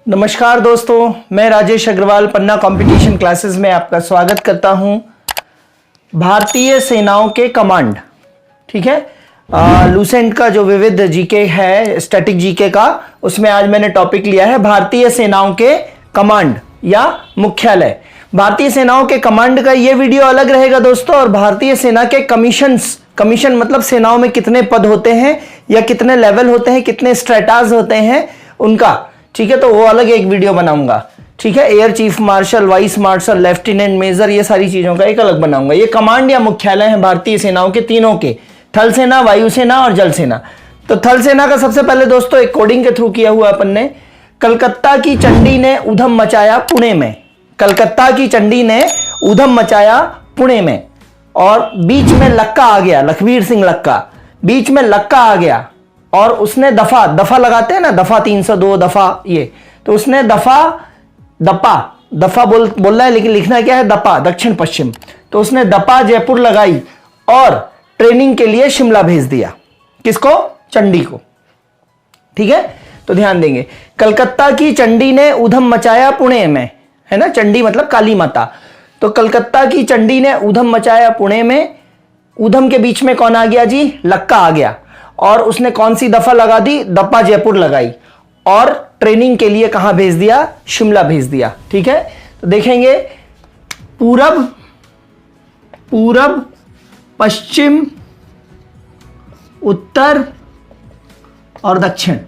नमस्कार दोस्तों, मैं राजेश अग्रवाल पन्ना कंपटीशन क्लासेस में आपका स्वागत करता हूं। भारतीय सेनाओं के कमांड, ठीक है। लूसेंट का जो विविध जीके है, स्टैटिक जीके का, उसमें आज मैंने टॉपिक लिया है भारतीय सेनाओं के कमांड या मुख्यालय। भारतीय सेनाओं के कमांड का ये वीडियो अलग रहेगा दोस्तों, और भारतीय सेना के कमीशन मतलब सेनाओं में कितने पद होते हैं या कितने लेवल होते हैं, कितने स्ट्रेटाज होते हैं उनका, ठीक है, तो वो अलग एक वीडियो बनाऊंगा, ठीक है। Air chief marshal, vice marshal, lieutenant major, ये सारी चीजों का एक अलग बनाऊंगा। ये कमांड या मुख्यालय है भारतीय सेनाओं के, तीनों के, थल सेना, वायुसेना और जल सेना। तो थल सेना का सबसे पहले दोस्तों एक कोडिंग के थ्रू किया हुआ अपन ने। कलकत्ता की चंडी ने ऊधम मचाया पुणे में। कलकत्ता की चंडी ने ऊधम मचाया पुणे में, और बीच में लक्का आ गया, लखवीर सिंह लक्का, बीच में लक्का आ गया, और उसने दफा लगाते हैं ना, दफा 302 दफा, ये तो उसने दफा बोल रहा है, लेकिन लिखना क्या है, दपा, दक्षिण पश्चिम। तो उसने दपा जयपुर लगाई और ट्रेनिंग के लिए शिमला भेज दिया। किसको? चंडी को, ठीक है। तो ध्यान देंगे, कलकत्ता की चंडी ने ऊधम मचाया पुणे में, है ना, चंडी मतलब काली माता। तो कलकत्ता की चंडी ने ऊधम मचाया पुणे में, ऊधम के बीच में कौन आ गया जी? लक्का आ गया, और उसने कौन सी दफा लगा दी? दपा जयपुर लगाई, और ट्रेनिंग के लिए कहां भेज दिया? शिमला भेज दिया, ठीक है। तो देखेंगे पूरब, पश्चिम, उत्तर और दक्षिण,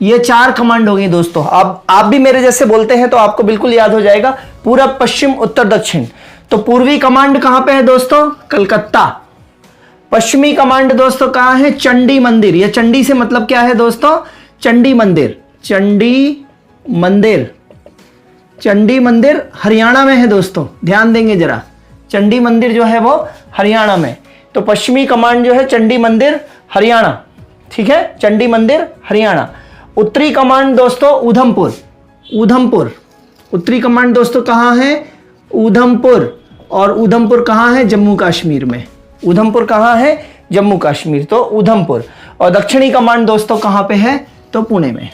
ये 4 कमांड हो गई दोस्तों। अब आप भी मेरे जैसे बोलते हैं तो आपको बिल्कुल याद हो जाएगा, पूरब, पश्चिम, उत्तर, दक्षिण। तो पूर्वी कमांड कहां पे है दोस्तों? कलकत्ता। पश्चिमी कमांड दोस्तों कहां है? चंडी मंदिर। यह चंडी से मतलब क्या है दोस्तों? चंडी मंदिर। चंडी मंदिर हरियाणा में है दोस्तों, ध्यान देंगे जरा। चंडी मंदिर जो है वो हरियाणा में। तो पश्चिमी कमांड जो है चंडी मंदिर हरियाणा, ठीक है, चंडी मंदिर हरियाणा। उत्तरी कमांड दोस्तों ऊधमपुर। उत्तरी कमांड दोस्तों कहां है? ऊधमपुर। और ऊधमपुर कहां है? जम्मू कश्मीर में। ऊधमपुर कहां है? जम्मू कश्मीर, तो ऊधमपुर। और दक्षिणी कमांड दोस्तों कहां पे है? तो पुणे में।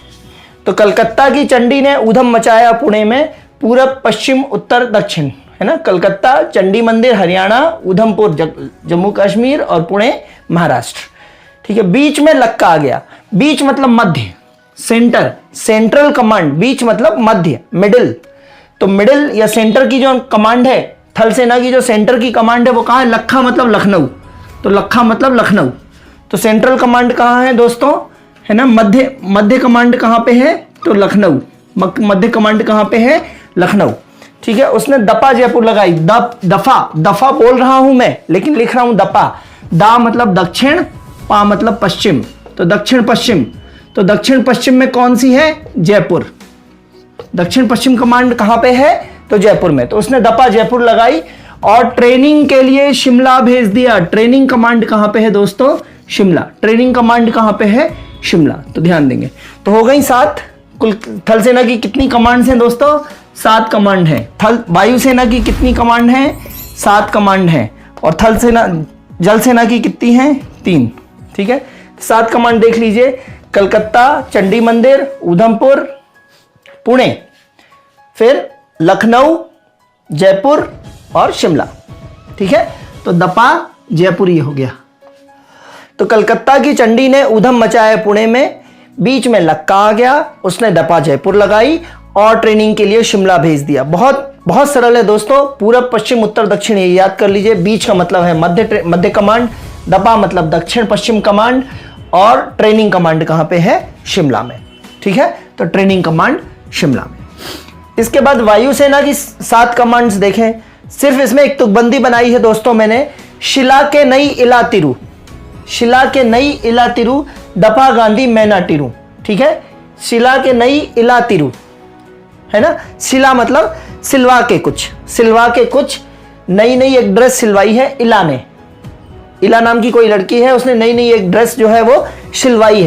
तो कलकत्ता की चंडी ने ऊधम मचाया पुणे में, पूरब, पश्चिम, उत्तर, दक्षिण, है ना। कलकत्ता, चंडी मंदिर हरियाणा, ऊधमपुर जम्मू कश्मीर और पुणे महाराष्ट्र, ठीक है। बीच में लक्का आ गया। बीच मतलब मध्य, सेंट्रल कमांड। बीच मतलब मध्य, मिडिल। तो मिडिल या सेंटर की जो कमांड है, थल सेना की जो सेंटर की कमांड है वो कहां है? लखा मतलब लखनऊ। तो लखा मतलब लखनऊ। तो सेंट्रल कमांड कहां है दोस्तों? है ना, मध्य कमांड कहां पे है? तो लखनऊ। मध्य कमांड कहां पे है? लखनऊ, ठीक है। उसने दपा जयपुर लगाई। दफा बोल रहा हूं मैं, लेकिन लिख रहा हूं दपा। दा मतलब दक्षिण, पा मतलब पश्चिम, तो दक्षिण पश्चिम। तो दक्षिण पश्चिम में कौन सी है? जयपुर। दक्षिण पश्चिम कमांड कहां पे है? तो जयपुर में। तो उसने दपा जयपुर लगाई और ट्रेनिंग के लिए शिमला भेज दिया। ट्रेनिंग कमांड कहां पे है दोस्तों? शिमला। ट्रेनिंग कमांड कहां पे है? शिमला। तो ध्यान देंगे। तो हो गई 7। कुल थल सेना की कितनी कमांड्स हैं दोस्तों? 7 कमांड है। वायुसेना की कितनी कमांड है? 7 कमांड है। और जल सेना की कितनी है? 3, ठीक है। 7 कमांड देख लीजिए, कलकत्ता, चंडी मंदिर, ऊधमपुर, पुणे, फिर लखनऊ, जयपुर और शिमला, ठीक है। तो दपा जयपुर ये हो गया। तो कलकत्ता की चंडी ने ऊधम मचाया पुणे में, बीच में लक्का आ गया, उसने दपा जयपुर लगाई और ट्रेनिंग के लिए शिमला भेज दिया। बहुत सरल है दोस्तों। पूरब, पश्चिम, उत्तर, दक्षिण, ये याद कर लीजिए। बीच का मतलब है मध्य कमांड, दपा मतलब दक्षिण पश्चिम कमांड, और ट्रेनिंग कमांड कहां पे है? शिमला में, ठीक है। तो ट्रेनिंग कमांड शिमला में। इसके बाद वायुसेना की 7 कमांड्स देखें। सिर्फ इसमें एक तुकबंदी बनाई है दोस्तों मैंने। शिला के नई इला तिरु, दपा गांधी मैना टिरू, ठीक है। शिला के नई इला तिरु, है ना। शिला मतलब सिलवा के कुछ नई एक ड्रेस सिलवाई है इला ने। इला नाम की कोई लड़की है, उसने नई एक ड्रेस जो है वो सिलवाई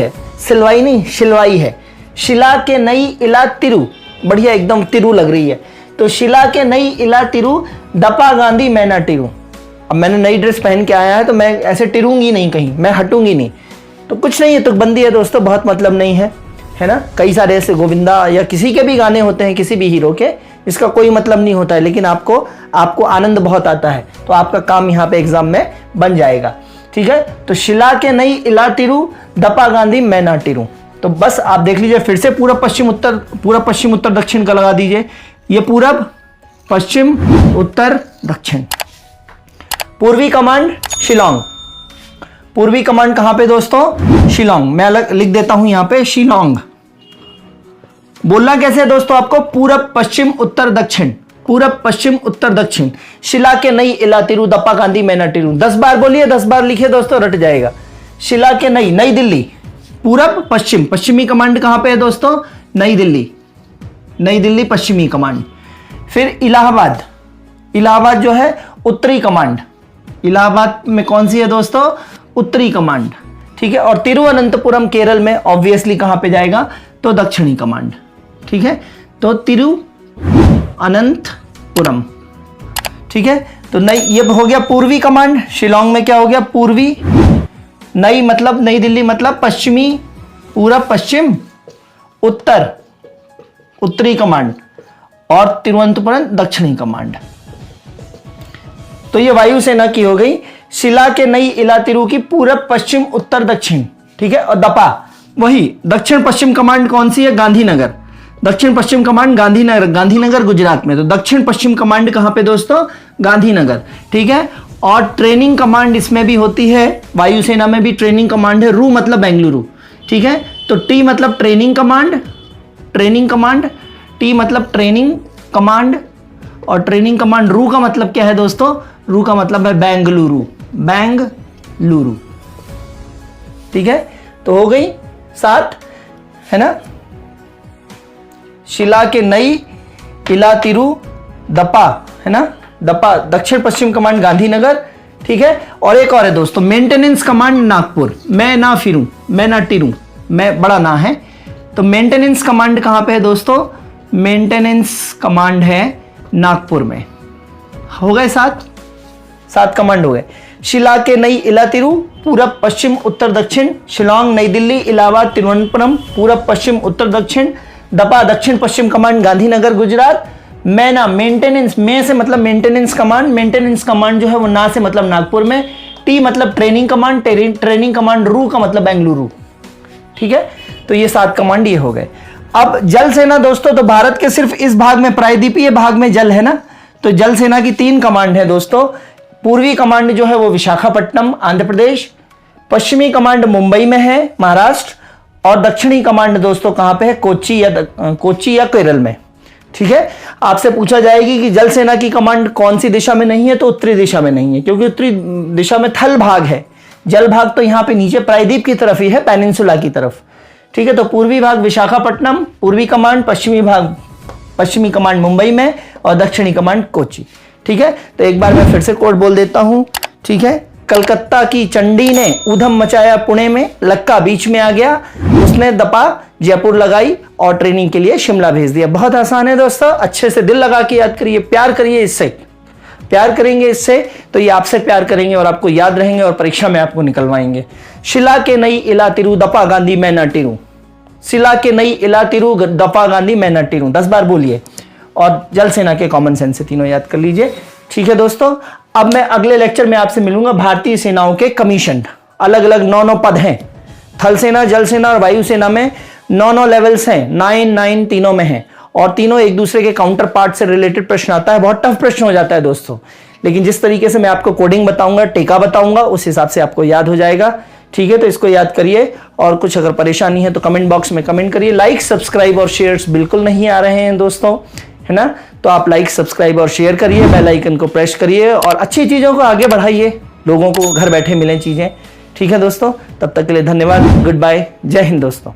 है। शिला के नई इला तिरु, बढ़िया एकदम तिरु लग रही है। तो शिला के नई इला तिरु, दपा गांधी मैना टिरू। अब मैंने नई ड्रेस पहन के आया है तो मैं ऐसे टिरूंगी नहीं, कहीं मैं हटूंगी नहीं। तो कुछ नहीं है, तुकबंदी है दोस्तों, बहुत मतलब नहीं है, है ना। कई सारे ऐसे गोविंदा या किसी के भी गाने होते हैं, किसी भी हीरो के, इसका कोई मतलब नहीं होता है, लेकिन आपको आनंद बहुत आता है, तो आपका काम यहाँ पे एग्जाम में बन जाएगा। ठीक है, तो शिला के नई इला तिरु दपा गांधी मैं ना टिरू। तो बस आप देख लीजिए फिर से पूरब पश्चिम उत्तर दक्षिण का लगा दीजिए। ये पूरब पश्चिम उत्तर दक्षिण। पूर्वी कमांड शिलोंग। पूर्वी कमांड कहां पे दोस्तों? शिलोंग। मैं अलग लिख देता हूं यहां पे, शिलोंग। बोलना कैसे है दोस्तों आपको? पूरब पश्चिम उत्तर दक्षिण, पूरब पश्चिम उत्तर दक्षिण। शिला के नई इला तिरु दपा गांधी मैं ना टिरू। 10 बार बोलिए, 10 बार लिखिए दोस्तों, रट जाएगा। शिला के नई, नई दिल्ली, पूरब पश्चिम, पश्चिमी कमांड कहां पे है दोस्तों? नई दिल्ली, नई दिल्ली पश्चिमी कमांड। फिर इलाहाबाद, इलाहाबाद जो है उत्तरी कमांड। इलाहाबाद में कौन सी है दोस्तों? उत्तरी कमांड। ठीक है, और तिरुवनंतपुरम केरल में ऑब्वियसली कहां पे जाएगा? तो दक्षिणी कमांड। ठीक है, तो तिरुअनंतपुरम। ठीक है, तो नई, ये हो गया पूर्वी कमांड। शिलोंग में क्या हो गया? पूर्वी। नई मतलब नई दिल्ली मतलब पश्चिमी, पूरब पश्चिम उत्तर, उत्तरी कमांड, और तिरुवनंतपुरम दक्षिणी कमांड। तो ये वायुसेना की हो गई। शिला के नई इला तिरु की पूरब पश्चिम उत्तर दक्षिण। ठीक है, और दपा वही दक्षिण पश्चिम कमांड कौन सी है? गांधीनगर। दक्षिण पश्चिम कमांड गांधीनगर, गांधीनगर गुजरात में। तो दक्षिण पश्चिम कमांड कहां पे दोस्तों? गांधीनगर। ठीक है, और ट्रेनिंग कमांड इसमें भी होती है, वायुसेना में भी ट्रेनिंग कमांड है। रू मतलब बेंगलुरु। ठीक है, तो टी मतलब training command, training command, T मतलब ट्रेनिंग कमांड, और ट्रेनिंग कमांड रू का मतलब क्या है दोस्तों? रू का मतलब है बेंगलुरु, बेंगलुरु। ठीक है, तो हो गई 7, है ना। शिला के नई इला तिरु दपा, है ना, दपा दक्षिण पश्चिम कमांड गांधीनगर। ठीक है, और एक और है दोस्तों, मेंटेनेंस कमांड नागपुर। मैं ना फिरूं, मैं ना टिरूं, मैं बड़ा ना है, तो मेंटेनेंस कमांड कहां पे है दोस्तों? मेंटेनेंस कमांड है नागपुर में। हो गए 7 कमांड हो गए। शिला के नई इला तिरु पूरब पश्चिम उत्तर दक्षिण। शिलोंग, नई दिल्ली, इलाहाबाद, तिरुवनंतपुरम पूरब पश्चिम उत्तर दक्षिण। दपा दक्षिण पश्चिम कमांड गांधीनगर गुजरात। मैना मेंटेनेंस, में से मतलब मेंटेनेंस कमांड, मेंटेनेंस कमांड जो है वो ना से मतलब नागपुर में। टी मतलब ट्रेनिंग कमांड, ट्रेनिंग कमांड रू का मतलब बेंगलुरु। ठीक है, तो ये 7 कमांड ये हो गए। अब जल सेना दोस्तों, तो भारत के सिर्फ इस भाग में, प्रायद्वीपीय भाग में जल है ना, तो जल सेना की 3 कमांड है दोस्तों। पूर्वी कमांड जो है वो विशाखापट्टनम आंध्र प्रदेश, पश्चिमी कमांड मुंबई में है महाराष्ट्र, और दक्षिणी कमांड दोस्तों कहां पे है? कोच्चि या केरल में। ठीक है, आपसे पूछा जाएगी कि जल सेना की कमांड कौन सी दिशा में नहीं है, तो उत्तरी दिशा में नहीं है, क्योंकि उत्तरी दिशा में थल भाग है, जल भाग तो यहां पे नीचे प्रायद्वीप की तरफ ही है, पेनिनसुला की तरफ। ठीक है, तो पूर्वी भाग विशाखापट्टनम, पूर्वी कमांड, पश्चिमी कमांड मुंबई में, और दक्षिणी कमांड कोच्चि। ठीक है, तो एक बार मैं फिर से कोड बोल देता हूं। ठीक है, कलकत्ता की चंडी ने ऊधम मचाया पुणे में, लक्का बीच में आ गया, उसने दपा जयपुर लगाई और ट्रेनिंग के लिए शिमला भेज दिया। बहुत आसान है दोस्तों, अच्छे से दिल लगा के याद करिए, प्यार करिए इससे, प्यार करेंगे इससे तो ये आपसे प्यार करेंगे और आपको याद रहेंगे और परीक्षा में आपको निकलवाएंगे। शिला के नई इला तिरु दपा गांधी मैं न टिरूं। शिला के नई इला तिरु दपा गांधी मैं न टिरूं, 10 बार बोलिए, और जल सेना के कॉमन सेंस से तीनों याद कर लीजिए। ठीक है दोस्तों, अब मैं अगले लेक्चर में आपसे मिलूंगा भारतीय सेनाओं के कमीशन। अलग अलग 9 पद हैं, थल सेना, जल सेना और वायु सेना में 9 लेवल्स हैं, 9 तीनों में हैं, और तीनों एक दूसरे के काउंटर पार्ट से रिलेटेड प्रश्न आता है। बहुत टफ प्रश्न हो जाता है दोस्तों, लेकिन जिस तरीके से मैं आपको कोडिंग बताऊंगा, टेका बताऊंगा, उस हिसाब से आपको याद हो जाएगा। ठीक है, तो इसको याद करिए, और कुछ अगर परेशानी है तो कमेंट बॉक्स में कमेंट करिए। लाइक, सब्सक्राइब और शेयर्स बिल्कुल नहीं आ रहे हैं दोस्तों, है ना, तो आप लाइक, सब्सक्राइब और शेयर करिए, बेल आइकन को प्रेस करिए और अच्छी चीजों को आगे बढ़ाइए, लोगों को घर बैठे मिलें चीजें। ठीक है दोस्तों, तब तक के लिए धन्यवाद, गुड बाय, जय हिंद दोस्तों।